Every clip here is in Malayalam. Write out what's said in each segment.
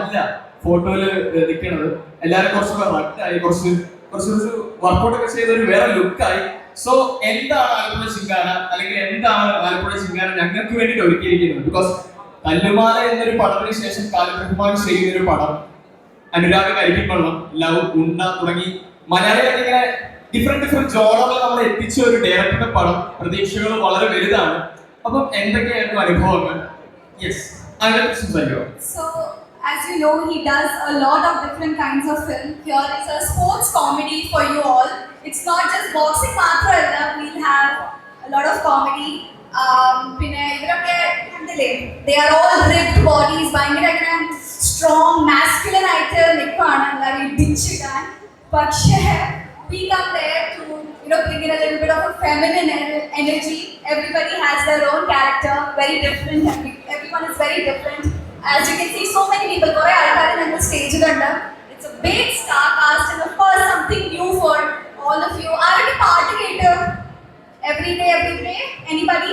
അല്ല ഫോട്ടോയില് നിൽക്കുന്നത്. എല്ലാവരും കുറച്ച് റക്റ്റായി, കുറച്ച് വർക്കൗട്ട് ഒക്കെ ചെയ്ത ഒരു വേറെ ലുക്കായി. സോ എന്താണ് ആലപ്പുഴ ചിങ്കാന, അല്ലെങ്കിൽ എന്താണ് ആലപ്പുഴ ചിങ്കാന ഞങ്ങൾക്ക് വേണ്ടിയിട്ട് ഒരുക്കിയിരിക്കുന്നത്? ബിക്കോസ് കല്ലുമാല എന്നൊരു പടത്തിന് ശേഷം കാലഘട്ടമാൻ ചെയ്യുന്ന ഒരു പടം, അനുരാഗ് കരിക്കിപ്പള്ളം, ലവ്, ഉണ്ട തുടങ്ങി മലയാളികൾ ഇങ്ങനെ ഡിഫറെന്റ് ജോണറിൽ നമ്മൾ എത്തിച്ച ഒരു ഡയറക്ടറുടെ പടം. പ്രതീക്ഷകൾ വളരെ വലുതാണ്. അപ്പം എന്തൊക്കെയായിരുന്നു അനുഭവങ്ങൾ? യെസ്, അതിനെ കുറിച്ച് സംസാരിക്കുമോ? So, as you know, he does a lot of different kinds of film. Here is a sports comedy for you all. It's not just boxing മാത്രമല്ല, we'll have a lot of comedy. പിന്നെ ഇവരൊക്കെ കണ്ടില്ലേ, they are all ripped bodies, ഭയങ്കര സ്ട്രോങ് മാസ്കുലൻ ആയിട്ട് നിൽക്കുകയാണ് എല്ലാവരും ഇടിച്ചിടാൻ. പക്ഷേ we come there to bring in a little bit of a feminine energy. Everybody has their own character, very different. Everyone is very different. As you can see, so many people, kore aalkare on the stage kanda. It's a big star cast and of course something new for all of you. Are you party later? Every day? Anybody?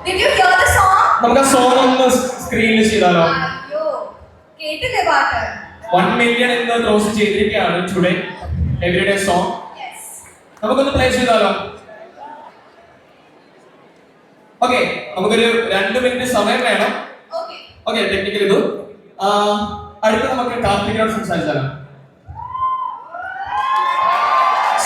Did you hear the song? നമുക്ക് സോങ് ഒന്ന് സ്ക്രീനിൽ ചെയ്താലോ? അയ്യോ, കേട്ടില്ലേ പാട്ട്? 1 million എന്ന് ക്രോസ് ചെയ്തിരിക്കുകയാണ് ടുഡേ എവരിഡേ സോങ്. നമുക്കൊന്ന് പ്ലേ ചെയ്താലോ? ഓക്കെ, നമുക്കൊരു 2 മിനിറ്റ് സമയം വേണം. ഓക്കെ, ടെക്നിക്കൽ ഇത്. അടുത്ത നമുക്ക് കാർത്തികനോട് സംസാരിച്ചാലോ?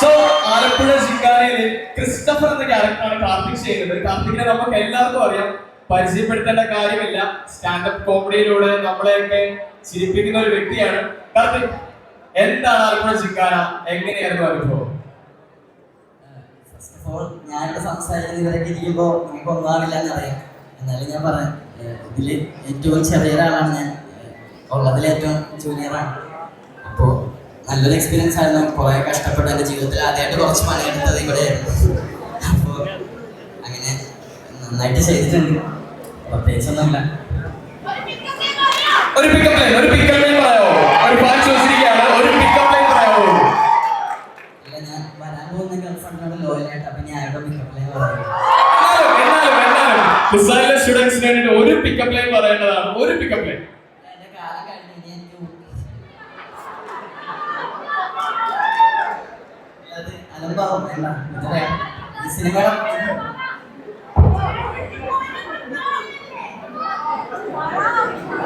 സോ ആലപ്പുഴ ചിങ്കാനയില് ക്രിസ്റ്റഫർ എന്ന ക്യാരക്ടറാണ് കാർത്തിക് ചെയ്യുന്നത്. കാർത്തികിനെ നമുക്ക് എല്ലാവർക്കും അറിയാം, പരിചയപ്പെടുത്തേണ്ട കാര്യമില്ല. സ്റ്റാൻഡപ്പ് കോമഡിയിലൂടെ നമ്മളെയൊക്കെ ചിരിപ്പിക്കുന്ന ഒരു വ്യക്തിയാണ് കാർത്തിക്. എന്താണ് ആലപ്പുഴ ചിങ്കാന? എങ്ങനെയായിരുന്നു അനുഭവം? ഫസ്റ്റ് ഓഫ് ഓൾ, ഞാനിവിടെ സംസാരിക്കുന്നത് ഇവരൊക്കെ ഇരിക്കുമ്പോൾ നമുക്ക് ഒന്നാവില്ല എന്നറിയാം. എന്നാലും ഞാൻ പറയാം, ഇതിൽ ഏറ്റവും ചെറിയ ഒരാളാണ് ഞാൻ, ഉള്ളതിൽ ഏറ്റവും ജൂനിയറാണ്. അപ്പോൾ നല്ലൊരു എക്സ്പീരിയൻസ് ആയിരുന്നു. കുറേ കഷ്ടപ്പെട്ടു. എൻ്റെ ജീവിതത്തിൽ ആദ്യമായിട്ട് കുറച്ച് പണിയെടുത്തത് ഇവിടെയായിരുന്നു. അപ്പോൾ അങ്ങനെ നന്നായിട്ട് ചെയ്തിട്ടുണ്ട്. പ്രത്യേകിച്ചൊന്നുമില്ല. ഒരു പിക്കപ്പ് ലൈൻ പറയാമോ? ഒരു ഫാൻ ചോദിച്ചിരിക്കുകയാണ്, ഒരു പിക്കപ്പ് ലൈൻ പറയാമോ? ഇല്ല, ഞാൻ വരാൻ പോകുന്ന ഗേൾഫ്രണ്ടിനോട് ലോയലായിട്ട്, അപ്പം ഞാൻ അവിടെ പിക്കപ്പ് ലൈൻ പറയാം. സ്റ്റുഡൻസിന് വേണ്ടി ഒരു പിക്കപ്പ് ലൈൻ പറയേണ്ടതാണ്. ഒരു പിക്കപ്പ് ലൈൻ. എൻ്റെ കാലം കഴിഞ്ഞ് എനിക്ക് അത് അലമ്പാവും. വേണ്ട, ഈ സിനിമയുടെ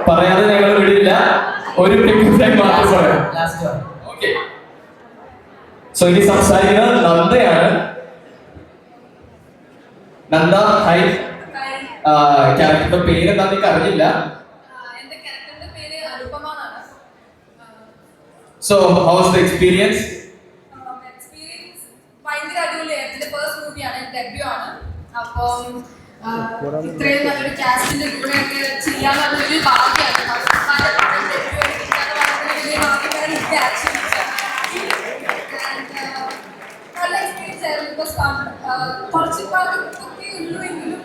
പറയാതെ ഞങ്ങൾ വിടില്ല. ഒരു പിക്കപ്പ് ലൈൻ മാത്രം പറയാം. ലാസ്റ്റ്. ഓക്കെ, സോ ഇനി സംസാരിക്കുന്നത് നന്ദയാണ്. നന്ദ, ഹൈ. ക്യാരക്ടറുടെ പേര് എന്താന്ന് എനിക്ക് അറിയില്ല. എന്റെ ക്യാരക്ടറിന്റെ പേര് അനുപമ എന്നാണ്. So how was the experience? Experience ഭയങ്കര അടിപൊളിയായിരുന്നു. എന്റെ ഫസ്റ്റ് മൂവിയാണ്, എന്റെ ഡെബ്യൂ ആണ്. അപ്പം ഇത്രയും നല്ലൊരു കാസ്റ്റിന്റെ കൂടെയൊക്കെ ചെയ്യാന്നുള്ളൊരു ഭാഗ്യമാണ്. നല്ല എക്സ്പീരിയൻസ് ആയിരുന്നു. കുറച്ച് ഭാഗത്തൊക്കെ ഉള്ളൂ എങ്കിലും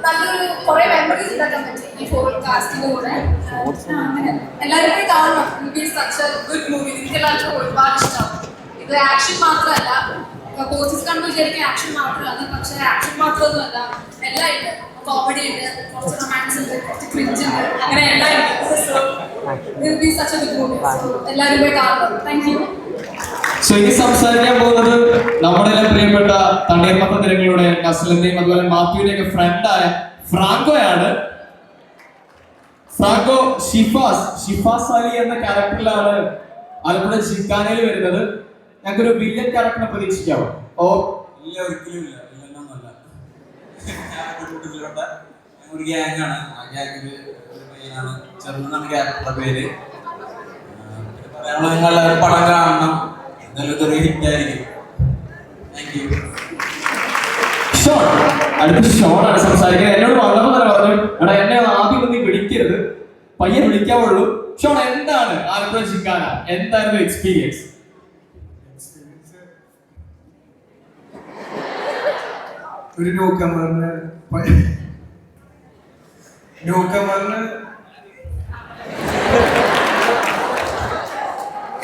നല്ലൊരു കുറെ മെമ്മറീസ് ഉണ്ടാക്കാൻ പറ്റി ഈ ഫോർ കാസ്റ്റിന്റെ കൂടെ. അങ്ങനെ എല്ലാവരും കൂടി കാണണം. Such A good movie. നിങ്ങൾക്ക് എല്ലാവർക്കും ഒരുപാട് ഇഷ്ടമാവും. ഇത് ആക്ഷൻ മാത്രമല്ല, കോച്ചസ് കണ്ടു വിചാരിക്കാൻ ആക്ഷൻ മാത്രമല്ല, പക്ഷെ ആക്ഷൻ മാത്രമൊന്നുമല്ല, എല്ലാം ഉണ്ട്. കോമഡി ഉണ്ട്, കുറച്ച് റൊമാൻസ് ഉണ്ട്, കുറച്ച് ക്രിഞ്ച് ഉണ്ട്, അങ്ങനെ എല്ലാം ഉണ്ട്. Such A good movie. എല്ലാവരും പോയി കാണണം. Thank you. സോ ഇനി സംസാരിക്കാൻ പോകുന്നത് നമ്മുടെ എല്ലാം പ്രിയപ്പെട്ട തണ്ണീർമത്ത നിരങ്ങളുടെ നസ്ലിന്റെയും അതുപോലെ മാത്യുവിന്റെ ഒക്കെ ഫ്രണ്ടായ ഫ്രാങ്കോയാണ്. ഫ്രാങ്കോ ഷിഫാസ് അലി എന്ന ക്യാരക്ടറിലാണ് ആലപ്പുഴ ചിങ്കാനയിൽ വരുന്നത്. ഞങ്ങൾക്കൊരു വില്ലൻ ക്യാരക്ടറിനെ പ്രതീക്ഷിക്കാമോ? ഓ ഇല്ല, ഒരിക്കലും ഇല്ല. വില്ലനൊന്നുമല്ല. ഒരു ഗ്യാങ്ങാണ്. ആ ഗ്യാങ്ങിൽ ഒരു പയ്യനാണ്, ചെറുതെന്നാണ് ക്യാരക്ടറുടെ പേര്. നിങ്ങളെല്ലാവരും പടം കാണണം. എന്തായാലും ഇതൊരു ഹിറ്റായിരിക്കും. Thank you. അടുത്ത ഷോണാണ് സംസാരിക്കുന്നത്. എന്നോട് വന്നപ്പോൾ തന്നെ പറഞ്ഞു, എടാ എന്നെ ആദ്യം ഒന്നും വിളിക്കരുത്, പയ്യെ വിളിക്കാവുള്ളൂ. ഷോൺ, എന്താണ് ആലപ്പുഴ ചിങ്കാന? എന്തായിരുന്നു എക്സ്പീരിയൻസ്? ഒരു ന്യൂ കമറിന്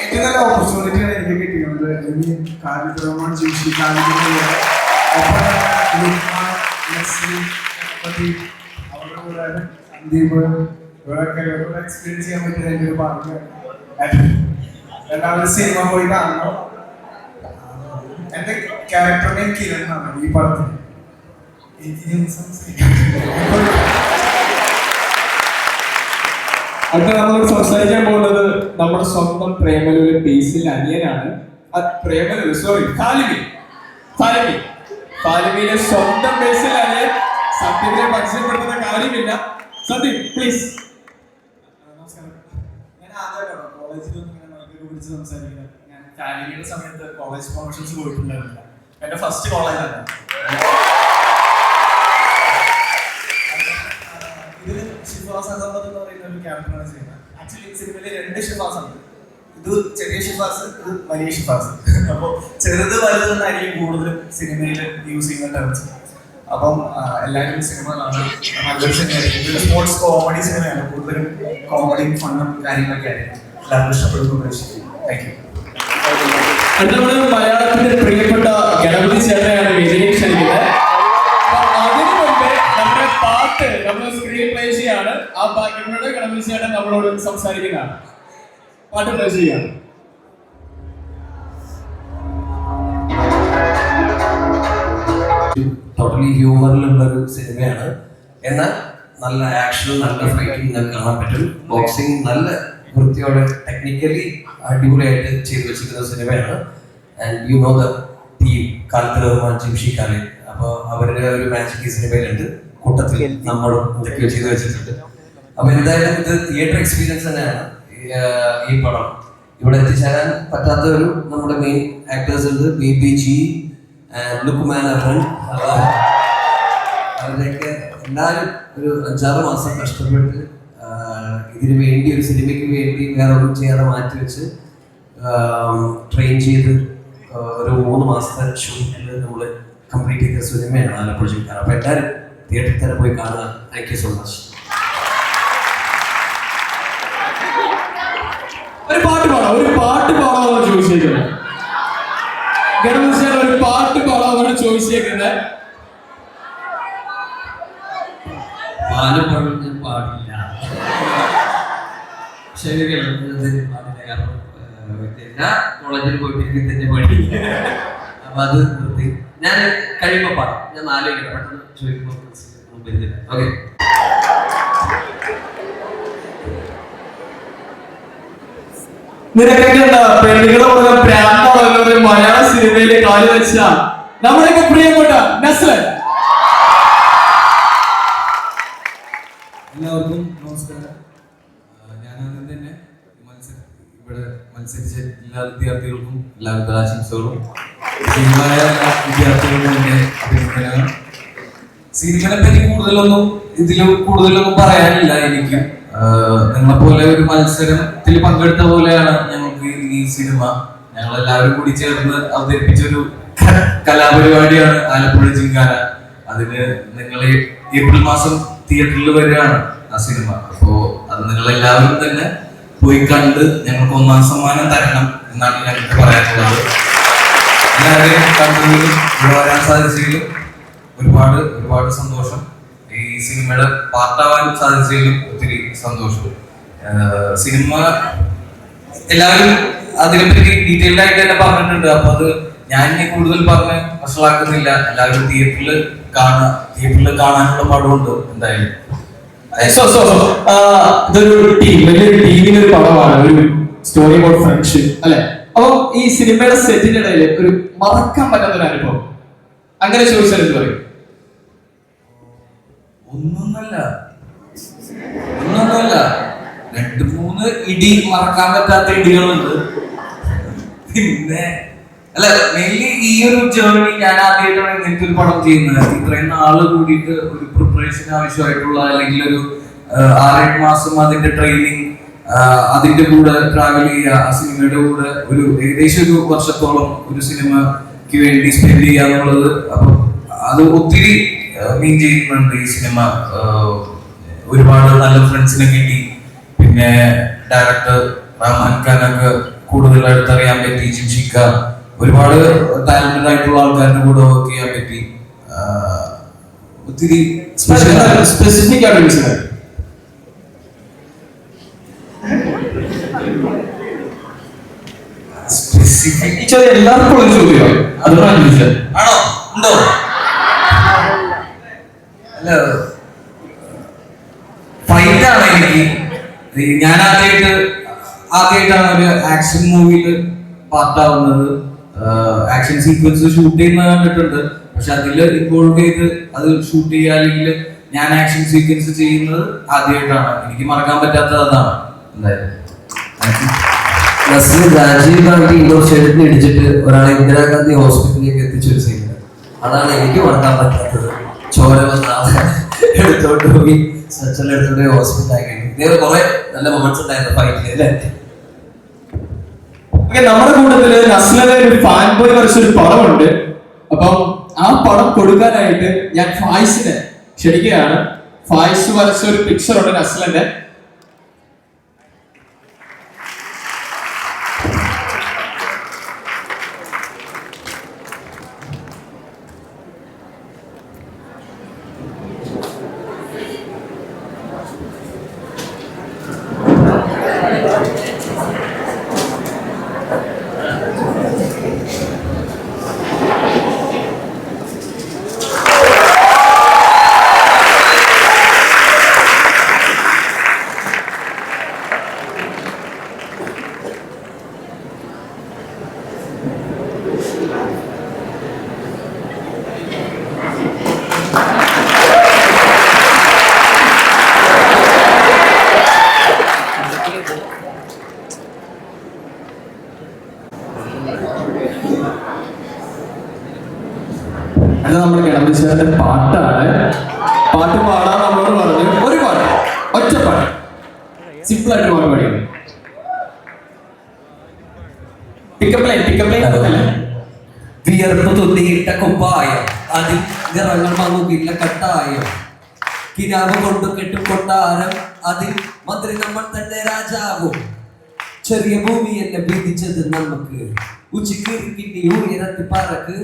ഏറ്റവും നല്ല ഓപ്പർച്യൂണിറ്റിയാണ് എനിക്ക് കിട്ടിയത്. കാലിബ്രഹ്മാൻ ജിൻഷി, അവരുടെ കൂടെ സന്ദീപ്, ഇവരൊക്കെ എക്സ്പീരിയൻസ് ചെയ്യാൻ പറ്റിയത് എൻ്റെ ഒരു ഭാഗ്യമാണ്. എല്ലാവരും സിനിമ പോയി കാണണം. എൻ്റെ ക്യാരക്ടർ നെയിം കിരൺ എന്നാണ് ഈ പടത്തിൽ. എനിക്ക് സംസാരിക്കാൻ അടുത്ത നമ്മൾ സംസാരിക്കാൻ പോകുന്നത് നമ്മുടെ സ്വന്തം പ്രേമലൂര് ബേസിൽ അനിയനാണ്. പ്രേമലൂര് സോറി ഫാലിമിയിലെ സ്വന്തം ബേസിൽ അനിയൻ. സത്യത്തിനെ പരിചയപ്പെടുത്തുന്ന കാര്യമില്ല. സത്യം പ്ലീസ്. നമസ്കാരം. ഞാൻ ആദ്യമായിട്ടാണ് കോളേജിൽ മൈക്കൊക്കെ പിടിച്ച് സംസാരിക്കുന്നത്. ഞാൻ ഫാമിലിയുടെ സമയത്ത് കോളേജ് പ്രൊമോഷൻസ് പോയിട്ടുണ്ടായിരുന്നില്ല. എൻ്റെ ഫസ്റ്റ് കോളേജാണ്. ഇതിൽ ഷിഫാസ് അഹമ്മദ് എന്ന് പറയുന്ന ഒരു ക്യാരക്ടറാണ് ചെയ്യുന്നത്. ആക്ച്വലി സിനിമയിൽ 2 ഷിഫാസ് ഉണ്ട്. ഇത് ചെറിയ ഷിഫാസ്, ഇത് വലിയ ഷിഫാസ്. അപ്പോൾ ചെറുത് വലുതെന്നായിരിക്കും കൂടുതലും സിനിമയിൽ യൂസ് ചെയ്യുന്ന ടേംസ്. അപ്പം എല്ലാവരും സിനിമ കാണാൻ നല്ലൊരു സിനിമയായിരിക്കും. സ്പോർട്സ് കോമഡി സിനിമയാണ്. കൂടുതലും കോമഡിയും ഫണ്ണും കാര്യങ്ങളൊക്കെ ആയിരിക്കും. എല്ലാവരും ഇഷ്ടപ്പെടുന്നു പ്രതീക്ഷിക്കുന്നു. Thank you. നമ്മുടെ മലയാളത്തിന്റെ പ്രിയപ്പെട്ട ഗണപതി ചേട്ടനെയാണ് വേദിയിലേക്ക് ക്ഷണിക്കുന്നത്. അതിനു മുമ്പേ നമ്മുടെ പാട്ട് നമ്മൾ സ്ക്രീൻ പ്ലേ ചെയ്യാണ്. ആ പാട്ടിലൂടെ ഗണപതി ചേട്ടൻ നമ്മളോട് സംസാരിക്കുന്നതാണ്. പാട്ട് പ്ലേ ചെയ്യാണ്. ടോട്ടലി ഹ്യൂമറിലുള്ള ഒരു സിനിമയാണ്. എന്നാൽ നല്ല ആക്ഷനും നല്ല ഫൈറ്റിംഗ് നിങ്ങൾക്ക് കാണാൻ പറ്റും. ബോക്സിംഗ് നല്ല വൃത്തിയോടെ ടെക്നിക്കലി അടിപൊളിയായിട്ട് ചെയ്തു വെച്ചിരിക്കുന്ന സിനിമയാണ്. And you know the team കാൽത്തറഹ്മാൻ, ജിംഷി ഖാലിദ്. അപ്പോൾ അവരുടെ ഒരു മാജിക് ഈ സിനിമയിലുണ്ട്. കൂട്ടത്തിൽ നമ്മളും എന്തൊക്കെയോ ചെയ്തു വെച്ചിട്ടുണ്ട്. അപ്പോൾ എന്തായാലും ഇത് തിയേറ്റർ എക്സ്പീരിയൻസ് തന്നെയാണ്. ഈ പടം ഇവിടെ എത്തിച്ചേരാൻ പറ്റാത്ത ഒരു നമ്മുടെ മെയിൻ ആക്ടേഴ്സ് ഉണ്ട്. BBG, ലുക്മാൻ അർഹൻ, അവരുടെയൊക്കെ എല്ലാവരും ഒരു 5-6 മാസം കഷ്ടപ്പെട്ട് ഇതിനു വേണ്ടി, ഒരു സിനിമയ്ക്ക് വേണ്ടി വേറെ ഒന്നും ചെയ്യാതെ മാറ്റി വെച്ച് ട്രെയിൻ ചെയ്ത് ഒരു 3 മാസത്തെ ഷൂട്ടിൽ നമ്മൾ കംപ്ലീറ്റ് ചെയ്ത സിനിമയാണ് ആലപ്പുഴ ചിങ്കാര. അപ്പോൾ എല്ലാവരും തിയേറ്ററിൽ തന്നെ പോയി കാണുക. Thank you so much. ഒരു പാട്ട് പാടാമെന്ന് ചോദിച്ചേക്കുന്നത് ഗണപതി ചേട്ടൻ. ഒരു പാട്ട് പാടാമെന്നാണ് ചോദിച്ചേക്കുന്നത്. പാലപ്പുഴ പാടില്ല, ശരിയാണ് പാടില്ല. കാരണം ഞാൻ കോളേജിൽ പോയിട്ട് തന്നെ പാടില്ല. അപ്പൊ അത് നിർത്തി. ഞാൻ കഴിയുമ്പോ പാടാം. ഞാൻ 4 പെട്ടെന്ന് ചോദിക്കുമ്പോൾ ഓക്കെ. നിനക്കൊക്കെ പെണ്ണുകളോട് പ്രാന്തോടെ മലയാള സിനിമയിലെ കാല് വെച്ച നമ്മുടെയൊക്കെ പ്രിയപ്പെട്ട നസ്ലൻ. എല്ലാവർക്കും നമസ്കാരം. ഞാനാദ്യം തന്നെ ഇവിടെ മത്സരിച്ച എല്ലാ വിദ്യാർത്ഥികൾക്കും എല്ലാവിധ ആശംസകളും. സിനിമയായ വിദ്യാർത്ഥികൾക്കും എൻ്റെ അഭിനന്ദനങ്ങൾ. സിനിമയെ പറ്റി കൂടുതലൊന്നും പറയാനില്ല എനിക്ക്. നിങ്ങളെപ്പോലെ ഒരു മത്സരത്തിൽ പങ്കെടുത്ത പോലെയാണ് ഞങ്ങൾക്ക് ഈ സിനിമ. ഞങ്ങളെല്ലാവരും കൂടി ചേർന്ന് അവതരിപ്പിച്ചൊരു കലാപരിപാടിയാണ് ആലപ്പുഴ ചിങ്കാര. അതിന് നിങ്ങൾ ഏപ്രിൽ മാസം തിയേറ്ററിൽ വരികയാണ് ആ സിനിമ. അപ്പോ അത് നിങ്ങളെല്ലാവരും തന്നെ പോയി കണ്ട് ഞങ്ങൾക്ക് 1ാം സമ്മാനം തരണം എന്നാണ് ഞങ്ങൾക്ക് പറയാനുള്ളത്. എല്ലാവരെയും കണ്ടതിലും ഇവിടെ വരാൻ സാധിച്ചതിലും ഒരുപാട് സന്തോഷം. ഈ സിനിമയുടെ പാർട്ടാവാൻ സാധിച്ചതിലും ഒത്തിരി സന്തോഷം. സിനിമ എല്ലാവരും അതിനെപ്പറ്റി ഡീറ്റെയിൽഡ് ആയിട്ട് തന്നെ പറഞ്ഞിട്ടുണ്ട്. അപ്പൊ അത് ഞാൻ ഇനി കൂടുതൽ പറഞ്ഞ് വഷളാക്കുന്നില്ല. എല്ലാവരും തിയേറ്ററിൽ കാണാനുള്ള പടമുണ്ട് എന്തായാലും. ഇതൊരു വലിയൊരു ടീമിന്റെ ഒരു പടമാണ്. ഒരു സ്റ്റോറി അബൌട്ട് ഫ്രണ്ട്ഷിപ്പ് അല്ലെ? അപ്പൊ ഈ സിനിമയുടെ സെറ്റിന്റെ ഇടയിൽ ഒരു മറക്കാൻ പറ്റാത്തൊരു അനുഭവം അങ്ങനെ ചോദിച്ചാൽ എന്ത് പറയും? ഒന്നൊന്നല്ല 2-3 ഇടി മറക്കാൻ പറ്റാത്ത ഇടികളുണ്ട്. പിന്നെ അല്ല, മെയിൻലി ഈ ഒരു ജേർണി ഞാൻ ആദ്യമായിട്ടാണ് ഇങ്ങനത്തെ ഒരു പടം ചെയ്യുന്നത്. ഇത്രയും നാള് കൂടിയിട്ട് ഒരു പ്രിപ്പറേഷൻ ആവശ്യമായിട്ടുള്ള, അല്ലെങ്കിൽ ഒരു 6-8 മാസം അതിന്റെ ട്രെയിനിങ്, അതിന്റെ കൂടെ ട്രാവൽ ചെയ്യുക, ആ സിനിമയുടെ കൂടെ ഒരു ഏകദേശം 1 വർഷത്തോളം ഒരു സിനിമയ്ക്ക് വേണ്ടി സ്പെൻഡ് ചെയ്യുക എന്നുള്ളത്. അപ്പൊ അത് ഒത്തിരി മീൻ ചെയ്യുന്നുണ്ട് ഈ സിനിമ. ഒരുപാട് നല്ല ഫ്രണ്ട്സിനെ കിട്ടി. പിന്നെ ഡയറക്ടർ റഹ്മാൻ ഖാനൊക്കെ കൂടുതൽ അടുത്തറിയാൻ പറ്റി. ജിംഷിക്ക, ഒരുപാട് ടാലന്റഡ് ആയിട്ടുള്ള ആൾക്കാരുടെ കൂടെ വർക്ക് ചെയ്യാൻ പറ്റി. ഒത്തിരി സ്പെസിഫിക് ആയിട്ട് സ്പെസിഫിക് ഈ ചോദ്യം എല്ലാവർക്കും ഉള്ള ചോദ്യമാണ്, അതുകൊണ്ടാണ് ചോദിച്ചത്. ആണോ? ഉണ്ടോ? അല്ല, ഫൈറ്റാണ് എനിക്ക്. ഞാൻ ആദ്യമായിട്ടാണ് ഒരു ആക്ഷൻ മൂവിയിൽ പാർട്ടാവുന്നത്. ആക്ഷൻ സീക്വൻസ് ഷൂട്ട് ചെയ്യുന്നത് കണ്ടിട്ടുണ്ട്, പക്ഷെ അതിൽ ഇൻവോൾവ് ചെയ്ത് അത് ഷൂട്ട് ചെയ്യുക അല്ലെങ്കിൽ ഞാൻ ആക്ഷൻ സീക്വൻസ് ചെയ്യുന്നത് ആദ്യമായിട്ടാണ്. എനിക്ക് മറക്കാൻ പറ്റാത്തത് അതാണ്. എന്തായാലും രാജീവ് ഗാന്ധി ഇൻഡോർ സ്റ്റേഡിയത്തിൽ ഇടിച്ചിട്ട് ഒരാളെ ഇന്ദിരാഗാന്ധി ഹോസ്പിറ്റലിലേക്ക് എത്തിച്ചൊരു സീന്, അതാണ് എനിക്ക് മറക്കാൻ പറ്റാത്തത്. ചോര വന്ന ആളെ എടുത്തോണ്ട് പോയി സ്ട്രെച്ചറിൽ എടുത്തോണ്ട് പോയി ഹോസ്പിറ്റലാക്കി. ഇതേ കുറെ നല്ല മൊമെന്റ്സ് ഉണ്ടായിരുന്നു ഫൈറ്റിൽ അല്ലേ? നമ്മുടെ കൂട്ടത്തില് നസ്ലയുടെ ഒരു ഫാൻ ബോയ് ഒരു പടമുണ്ട്. അപ്പം ആ പടം കൊടുക്കാനായിട്ട് ഞാൻ ഫായിസിനെ ക്ഷണിക്കുകയാണ്. ഫായിസ് വരച്ച ഒരു പിക്ചർ ഉണ്ട് നസ്ലന്റെ. അത് നമ്മുടെ ഗണപതിന്റെ പാട്ടാണ്. പാട്ട് പാടാൻ നമ്മളോട് പറഞ്ഞു ഒരു പാട്ട്, ഒറ്റ പാട്ട്, സിമ്പിൾ ആയിട്ട് പാട്ട് പാടിയത്. പിക്കപ്പ് ലൈൻ വിയർപ്പ് തുന്നിയിട്ട കുപ്പായം, അതിൽ നിറങ്ങൾ മങ്ങുകില്ല കട്ടായം. കിനാവ് കൊണ്ടു കെട്ടും കൊട്ടാരം, അതിൽ മന്ത്രി നമ്മൾ തന്നെ രാജാവും. ചെറിയ ഭൂമി എന്നെ വിധിച്ചത് നമുക്ക്, ഉച്ചക്കിരിക്കിന്റെ ഉയരത്തിൽ പറക്ക്.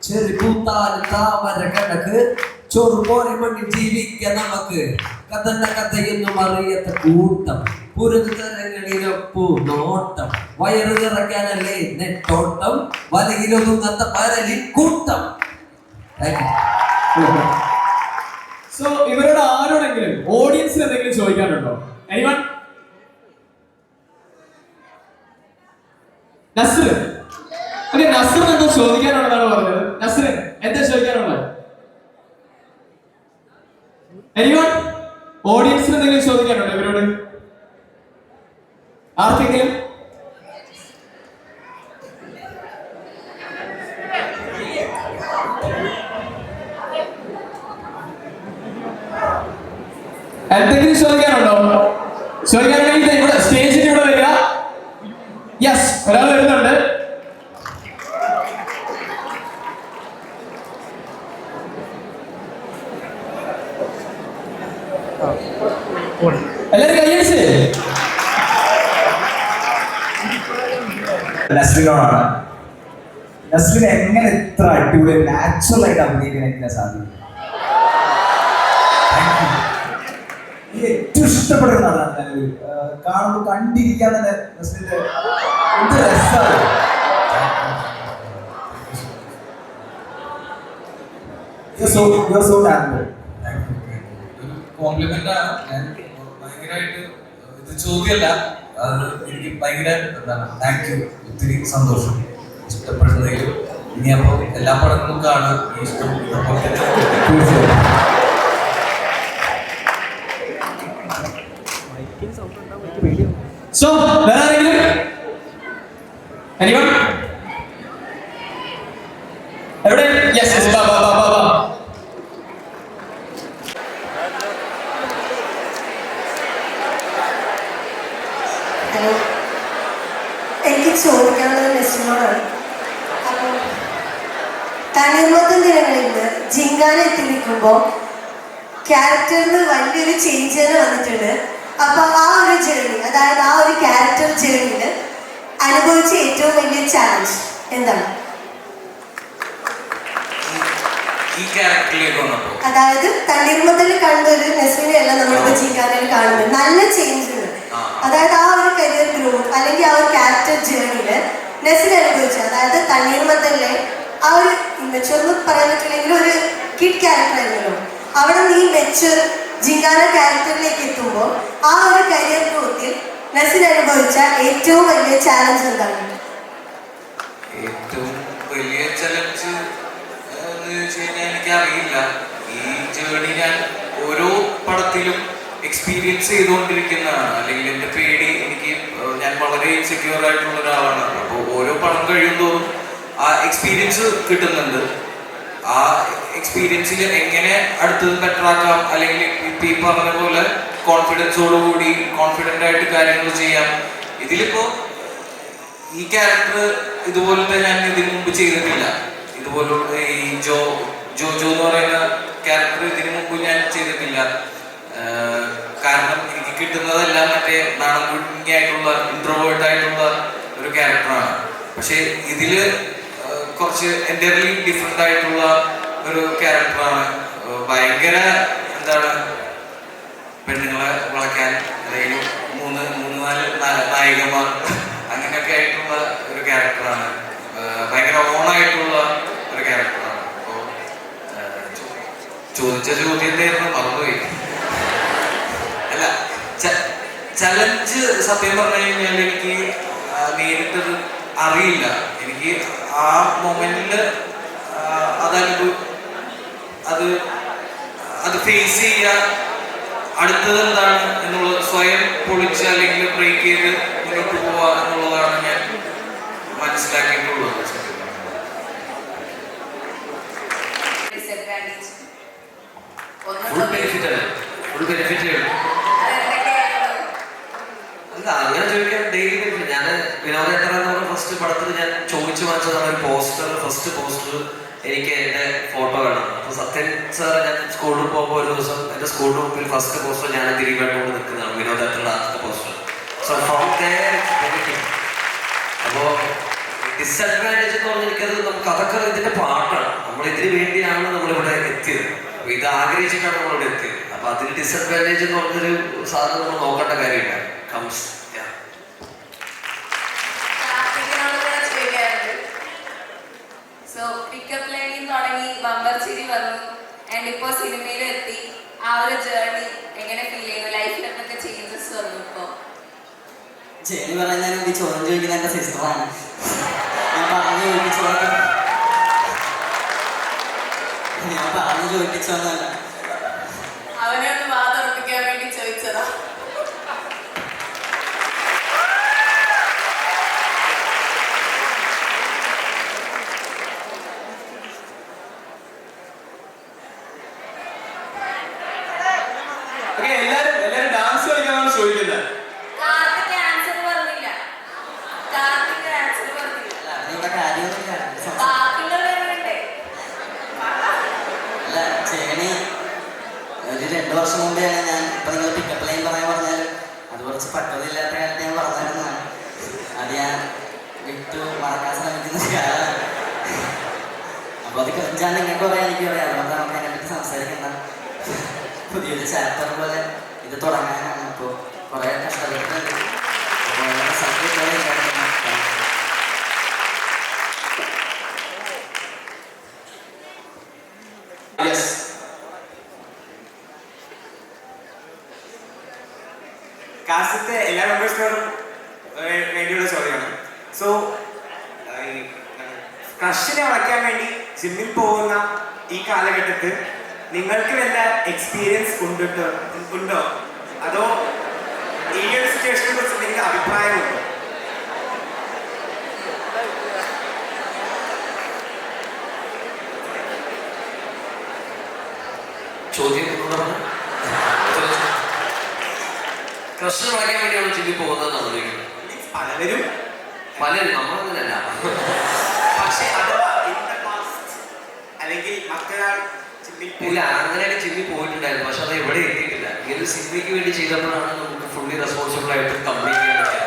ചെറു പൂത്താലും താമര കണക്ക്, ചോറ് പോലെ മണ്ണിൽ ജീവിക്ക നമുക്ക്. കഥന്ന കഥയൊന്നും അറിയാത്ത കൂട്ടം, പുരതു തരങ്ങളിലൊപ്പു നോട്ടം. വയറു നിറയ്ക്കാനല്ലേ നെട്ടോട്ടം, വലയിലൊതുങ്ങാത്ത പരലിൽ കൂട്ടം. സോ ഇവരോട് ആരോടെങ്കിലും ഓഡിയൻസിന് എന്തെങ്കിലും ചോദിക്കാനുണ്ടോ? എനിവൺ? നസ്ർ, ഓക്കെ, നസ്റിന് എന്തോ ചോദിക്കാനുണ്ടെന്നാണ് പറഞ്ഞത്. നസ്റിൻ എന്താ ചോദിക്കാനുള്ളത്? എനിവൺ? ഓഡിയൻസിന് എന്തെങ്കിലും ചോദിക്കാനുണ്ടോ ഇവരോട്? ആർക്കെങ്കിലും? എന്തെങ്കിലും ചോദിക്കാനുണ്ടോ? ചോദിക്കാനുണ്ടെങ്കിൽ ഇവിടെ സ്റ്റേജിന്റെ ഇവിടെ വരിക. യെസ്, ഒരാൾ വരുന്നുണ്ട്. എല്ലാരും കൈയടിച്ച്. നസ്ലിനോടാണ്. നസ്ലിന് എങ്ങനെ ഇത്ര അടിപൊളി നാച്ചുറൽ ആയിട്ട് അഭിനയിക്കാൻ എനിക്ക് സാധിക്കും. എനിക്ക് ഏറ്റവും ഇഷ്ടപ്പെടുന്ന നടനാണ്. കാണുമ്പോൾ കണ്ടിരിക്കാൻ തന്നെ നസ്ലിന്റെ എന്ത് രസമാണ്. കോംപ്ലിമെന്റ് ആണ്. ഞാൻ ഭയങ്കരമായിട്ട് ഇത് ചോദ്യമല്ല, അത് എനിക്ക് ഭയങ്കര എന്താണ്, താങ്ക് യു, ഒത്തിരി സന്തോഷം ഇഷ്ടപ്പെടുന്നതിലും. ഇനി അപ്പൊ എല്ലാ പടങ്ങളും കാണാൻ ഇഷ്ടം ഇതേപോലെ തന്നെ. സോ വേറെ ആരെങ്കിലും? എനിവൺ? എവിടെ? യെസ് യെസ്, ബാ ബാ ബാ ബാ ബാ. ഹലോ, എനിക്ക് ചോദിക്കാനുള്ളത് നെസ്റ്റിനോടാണ്. അപ്പോൾ തണിമത്തം ദിനങ്ങളിൽ നിന്ന് ജിങ്കാന എത്തി നിൽക്കുമ്പോൾ ക്യാരക്ടറിന് വലിയൊരു ചേഞ്ച് തന്നെ വന്നിട്ടുണ്ട്. അപ്പൊ ആ ഒരു ജേർണി, അതായത് ആ ഒരു ക്യാരക്ടർ ജേർണിയിൽ അനുഭവിച്ച ഏറ്റവും വലിയ ചാലഞ്ച് എന്താണ്? ഈ ക്യാരക്ടറിലേക്ക് വന്നപ്പോ അതായത് തണ്ണീർമത്തലിൽ കണ്ട ഒരു നെസ്മിനെ അല്ല നമ്മളിപ്പോ ജിങ്കാനയിൽ കാണുന്നത്. നല്ല ചേഞ്ച് ഉണ്ട്. അതായത് ആ ഒരു കരിയർ ഗ്രോത്ത് അല്ലെങ്കിൽ ആ ഒരു ക്യാരക്ടർ ജേർണിയിൽ നെസിൽ അനുഭവിച്ചത്, അതായത് തണ്ണീർമത്തനിലെ ആ ഒരു ഇമ്മച്ചുവർ എന്ന് പറയാൻ പറ്റില്ലെങ്കിൽ ഒരു കിഡ് ക്യാരക്ടർ ആയിരുന്നല്ലോ, അവിടെ നീ മെച്ചുവർ ജിങ്കാന ക്യാരക്ടറിലേക്ക് എത്തുമ്പോൾ ആ ഒരു കരിയർ ഗ്രോത്തിൽ നെസിൽ അനുഭവിച്ച ഏറ്റവും വലിയ ചാലഞ്ച് എന്താണ്? ഏറ്റവും വലിയ ചലഞ്ച് എന്ന് വെച്ച് കഴിഞ്ഞാൽ എനിക്കറിയില്ല. ഈ ജേർണി ഞാൻ ഓരോ പടത്തിലും എക്സ്പീരിയൻസ് ചെയ്തുകൊണ്ടിരിക്കുന്നതാണ്. അല്ലെങ്കിൽ എൻ്റെ പേടി ഞാൻ വളരെ ഇൻസെക്യൂർ ആയിട്ടുള്ള ഒരാളാണ്. അപ്പോൾ ഓരോ പടം കഴിയുന്തോറും ആ എക്സ്പീരിയൻസ് കിട്ടുന്നുണ്ട്. ആ എക്സ്പീരിയൻസിൽ എങ്ങനെ അടുത്തത് ബെറ്റർ ആക്കാം, അല്ലെങ്കിൽ ഈ പറഞ്ഞ പോലെ കോൺഫിഡൻസോടുകൂടി കോൺഫിഡൻ്റ് ആയിട്ട് കാര്യങ്ങൾ ചെയ്യാം. ഇതിലിപ്പോൾ ഈ ക്യാരക്ടർ ഇതുപോലത്തെ ഞാൻ ഇതിനു മുമ്പ് ചെയ്തിട്ടില്ല. ഇതുപോലുള്ള ഈ ജോജോ എന്ന് പറയുന്ന ക്യാരക്ടർ ഇതിനു മുമ്പ് ഞാൻ ചെയ്തിട്ടില്ല. കാരണം എനിക്ക് കിട്ടുന്നതെല്ലാം മറ്റേ നാടൻകുട്ടിയായിട്ടുള്ള ഇൻട്രോവേർട്ട് ആയിട്ടുള്ള ഒരു ക്യാരക്ടറാണ്. പക്ഷെ ഇതില് കുറച്ച് എൻ്റർലി ഡിഫറെൻ്റ് ആയിട്ടുള്ള ഒരു ക്യാരക്ടറാണ്. ഭയങ്കര എന്താണ്, പെണ്ണുങ്ങളെ വളയ്ക്കാൻ അല്ലെങ്കിൽ മൂന്ന് നാല് നായികമാർ അങ്ങനെയൊക്കെ ആയിട്ടുള്ള ഒരു ക്യാരക്ടറാണ്. ഭയങ്കര ഓണായിട്ടുള്ള ഒരു ക്യാരക്ടറാണ്. അപ്പോൾ ചോദിച്ച ചോദ്യത്തെ മറന്നുപോയി. അല്ല, ചലഞ്ച് സത്യം പറഞ്ഞു കഴിഞ്ഞാൽ എനിക്ക് നേരിട്ടത് അറിയില്ല. എനിക്ക് ആ മൊമെന്റില് അത് ഫേസ് ചെയ്യുക, അടുത്തത് എന്താണ് എന്നുള്ളത് സ്വയം പൊളിച്ച് അല്ലെങ്കിൽ ബ്രേക്ക് ചെയ്ത് മുന്നോട്ട് പോവുക എന്നുള്ളതാണ് ഞാൻ മനസ്സിലാക്കിയിട്ടുള്ളത്. ഫുൾ ബെനിഫിറ്റ് അല്ല, ഫുൾ ബെനിഫിറ്റ് അല്ല അങ്ങനെ ചോദിക്കാൻ ഡെയിലി ബെനിഫിറ്റ്. ഞാൻ വിനോദേട്ടൻ എന്ന് പറഞ്ഞ ഫസ്റ്റ് പടത്തിൽ ഞാൻ ചോദിച്ചു വാങ്ങിച്ചതാണ് ഒരു പോസ്റ്റർ. ഫസ്റ്റ് പോസ്റ്റർ എനിക്ക് എൻ്റെ ഫോട്ടോ വേണം. അപ്പോൾ സത്യൻ സാർ ഞാൻ സ്കൂളിൽ പോകുമ്പോൾ ഒരു ദിവസം എൻ്റെ സ്കൂളിന് മുമ്പിൽ ഫസ്റ്റ് പോസ്റ്റർ ഞാൻ തിരികെട്ടുകൊണ്ട് നിൽക്കുന്നതാണ്, വിനോദേട്ടൻ്റെ ആദ്യത്തെ poster. So from there benefit. അപ്പോൾ ഡിസഡ്വാൻറ്റേജ് എന്ന് പറഞ്ഞിരിക്കുന്നത് നമുക്ക് അതൊക്കെ ഇതിൻ്റെ പാട്ടാണ്. നമ്മൾ ഇതിന് വേണ്ടിയാണ് നമ്മളിവിടെ എത്തിയത്. അപ്പോൾ ഇത് ആഗ്രഹിച്ചിട്ടാണ് നമ്മളിവിടെ എത്തിയത്. അപ്പോൾ അതിന് ഡിസഡ്വാൻറ്റേജ് എന്ന് പറഞ്ഞൊരു സാധനം നമ്മൾ നോക്കേണ്ട കാര്യമില്ല. കംസ് പിക്കപ്പ് ലൈനിൽ തുടങ്ങി ബമ്പർ ചിരി വന്നു ആൻഡ് ഇപ്പോൾ സിനിമയിൽ എത്തി. ആ ഒരു ജേർണി എങ്ങനെ ഫീൽ ചെയ്യുന്നു? ലൈഫിൽ എന്തൊക്കെ ചേഞ്ചസ് വന്നു? ഇപ്പോൾ ജേണി പറയുന്നതിന് ചോദ്യം ചോദിക്കുന്ന എൻ്റെ സിസ്റ്ററാണ്. ഞാൻ പറഞ്ഞു ചോദിപ്പിച്ചൊന്നല്ല. അവനെ ഒന്ന് വാതുറപ്പിക്കാൻ വേണ്ടി ചോദിച്ചതാ. എല്ലാരും ഡാൻസ് കളിക്കാനാണ് ചോദിക്കുന്നത്. കാർത്തിക് ആൻസർ പറഞ്ഞില്ല. അതിനുള്ള കാര്യമൊന്നുമില്ല. ബാക്കിയുള്ളവരുണ്ടേ. അല്ല, ജേണി ഒരു 2 വർഷം മുമ്പെയാണ് ഞാൻ ഇപ്പം നിങ്ങൾ പിക്കപ്പ് ലൈൻ പറയാൻ പറഞ്ഞാൽ അത് കുറച്ച് പക്വതയില്ലാത്ത കാലത്ത് ഞാൻ പറഞ്ഞിരുന്നതാണ്. അത് ഞാൻ വിട്ടു മറക്കാൻ ശ്രമിക്കുന്ന കാലമാണ്. അപ്പോൾ അത് കഴിഞ്ഞാൽ നിങ്ങൾക്ക് പറയാൻ എനിക്ക് പറയാം. അതുകൊണ്ട് നമുക്ക് അതിനെപ്പറ്റി സംസാരിക്കണ്ട. പുതിയൊരു ചാപ്റ്റർ പോലെ ഇത് തുടങ്ങാനാണ്. അപ്പോൾ കുറേ കഷ്ടപ്പെട്ടിട്ടുണ്ട്. അപ്പോൾ സബ്ജക്റ്റ് കാസ്റ്റത്തെ എല്ലാ മെമ്പേഴ്സിനോടും വേണ്ടിയുള്ള ചോദ്യമാണ്. സോ ക്രഷിനെ വളയ്ക്കാൻ വേണ്ടി ജിമ്മിൽ പോകുന്ന ഈ കാലഘട്ടത്തിൽ നിങ്ങൾക്ക് വല്ല എക്സ്പീരിയൻസ് ഉണ്ടോ? അതോ ഈ ഒരു സിറ്റുവേഷനെ കുറിച്ച് നിങ്ങൾക്ക് അഭിപ്രായമുണ്ടോ? ചോദ്യം ക്രഷ് വളയ്ക്കാൻ വേണ്ടിയാണ് ജിമ്മിൽ പോകുന്നതെന്നാണ്. പലരും നമ്മളൊന്നുമല്ല. പക്ഷേ അല്ലെങ്കിൽ മറ്റൊരാൾ ഇല്ല, അങ്ങനെയൊക്കെ ജിമ്മിൽ പോയിട്ടുണ്ടായിരുന്നു. പക്ഷെ അത് എവിടെ എത്തിയിട്ടില്ല. ഈ ഒരു സിനിമയ്ക്ക് വേണ്ടി ചെയ്തപ്പോഴാണ് നമുക്ക് ഫുള്ളി റെസ്പോൺസിബിൾ ആയിട്ട് കംപ്ലീറ്റ് ചെയ്യാൻ പറ്റുക.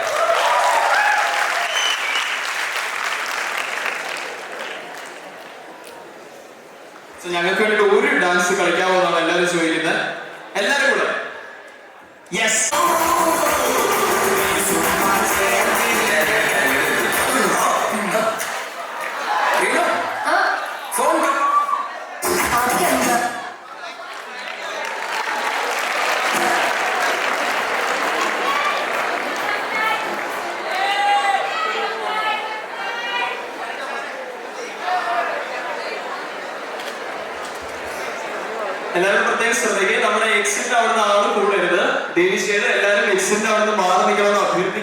ഞങ്ങൾക്ക് വേണ്ടിയിട്ട് ഒരു ഡാൻസ് കളിക്കാമോ എന്നാണ് എല്ലാവരും ചോദിക്കുന്നത്. എല്ലാവരും കൂടെ യെസ്. എല്ലാവരും പ്രത്യേകം ശ്രദ്ധിക്കുക. നമ്മുടെ എക്സിറ്റ് അവിടുന്ന് ആള് കൂടരുത്. ദയവ് ചെയ്ത് എല്ലാവരും എക്സിറ്റ് അവിടുന്ന് മാറി നിൽക്കണമെന്ന് അഭ്യർത്ഥിക്കുന്നു.